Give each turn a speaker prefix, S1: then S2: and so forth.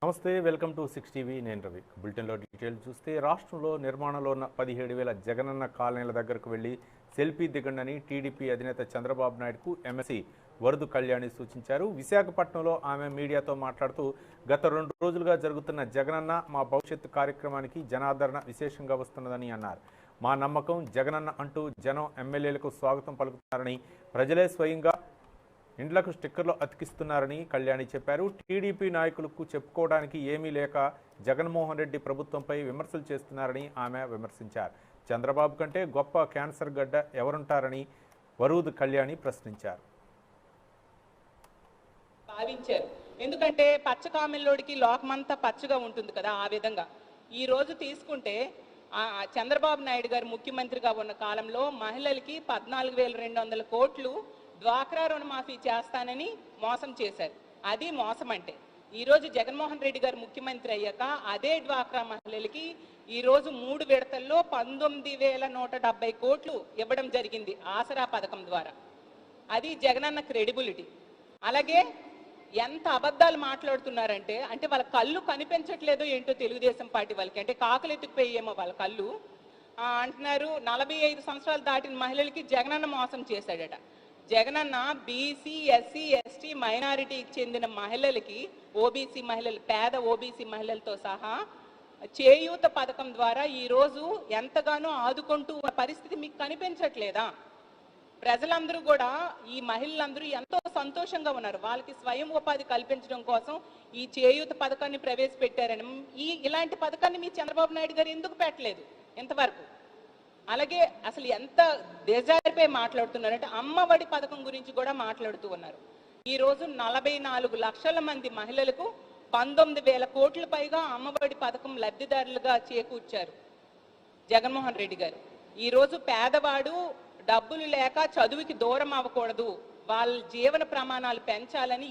S1: నమస్తే, welcome to 6 TV. నేను రవి. బులెటిన్లో డీటెయిల్స్ చూస్తే, రాష్ట్రంలో నిర్మాణంలో ఉన్న 17,000 జగనన్న కాలనీల దగ్గరకు వెళ్లి సెల్ఫీ దిగండని టీడీపీ అధినేత చంద్రబాబు నాయుడుకు ఎమ్మెల్సీ వరదు కళ్యాణి సూచించారు. విశాఖపట్నంలో ఆమె మీడియాతో మాట్లాడుతూ, గత 2 రోజులుగా జరుగుతున్న జగనన్న మా భవిష్యత్తు కార్యక్రమానికి జనాదరణ విశేషంగా వస్తున్నదని అన్నారు. మా నమ్మకం జగనన్న అంటూ జనం ఎమ్మెల్యేలకు స్వాగతం పలుకుతున్నారని, ప్రజలే స్వయంగా ఇండ్లకు స్టిక్కర్లు అతికిస్తున్నారని కళ్యాణి చెప్పారు. టీడీపీ నాయకులకు చెప్పుకోవడానికి ఏమీ లేక జగన్మోహన్ రెడ్డి ప్రభుత్వంపై విమర్శలు చేస్తున్నారని ఆమె విమర్శించారు. చంద్రబాబు కంటే గొప్ప క్యాన్సర్ గడ్డ ఎవరుంటారని వరూద్ కళ్యాణి ప్రశ్నించారు.
S2: భావించారు. ఎందుకంటే పచ్చ కామెల్లోడికి లోకమంతా పచ్చగా ఉంటుంది కదా, ఆ విధంగా ఈ రోజు తీసుకుంటే చంద్రబాబు నాయుడు గారు ముఖ్యమంత్రిగా ఉన్న కాలంలో మహిళలకి 14,200 కోట్లు డ్వాక్రా రుణమాఫీ చేస్తానని మోసం చేశారు. అది మోసం అంటే. ఈరోజు జగన్మోహన్ రెడ్డి గారు ముఖ్యమంత్రి అయ్యాక అదే డ్వాక్రా మహిళలకి ఈరోజు 3 విడతల్లో 19,170 కోట్లు ఇవ్వడం జరిగింది ఆసరా పథకం ద్వారా. అది జగనన్న క్రెడిబిలిటీ. అలాగే ఎంత అబద్ధాలు మాట్లాడుతున్నారంటే, అంటే వాళ్ళ కళ్ళు కనిపించట్లేదో ఏంటో తెలుగుదేశం పార్టీ వాళ్ళకి, అంటే కాకులు ఎత్తుకుపోయేమో వాళ్ళ కళ్ళు అంటున్నారు. 45 సంవత్సరాలు దాటిన మహిళలకి జగనన్న మోసం చేశాడట. జగనన్న బీసీ, ఎస్సీ, ఎస్టీ, మైనారిటీకి చెందిన మహిళలకి, ఓబీసీ మహిళలు, పేద ఓబీసీ మహిళలతో సహా చేయూత పథకం ద్వారా ఈరోజు ఎంతగానో ఆదుకుంటూ పరిస్థితి మీకు కనిపించట్లేదా? ప్రజలందరూ కూడా, ఈ మహిళలందరూ ఎంతో సంతోషంగా ఉన్నారు. వాళ్ళకి స్వయం ఉపాధి కల్పించడం కోసం ఈ చేయూత పథకాన్ని ప్రవేశపెట్టారని. ఇలాంటి పథకాన్ని మీ చంద్రబాబు నాయుడు గారు ఎందుకు పెట్టలేదు ఇంతవరకు? అలాగే అసలు ఎంత దేజారిపై మాట్లాడుతున్నారంటే, అమ్మఒడి పథకం గురించి కూడా మాట్లాడుతూ ఉన్నారు. ఈరోజు 44 లక్షల మంది మహిళలకు 19,000 కోట్ల పైగా అమ్మఒడి పథకం లబ్ధిదారులుగా చేకూర్చారు జగన్మోహన్ రెడ్డి గారు. ఈరోజు పేదవాడు డబ్బులు లేక చదువుకి దూరం అవ్వకూడదు, వాళ్ళ జీవన ప్రమాణాలు పెంచాలని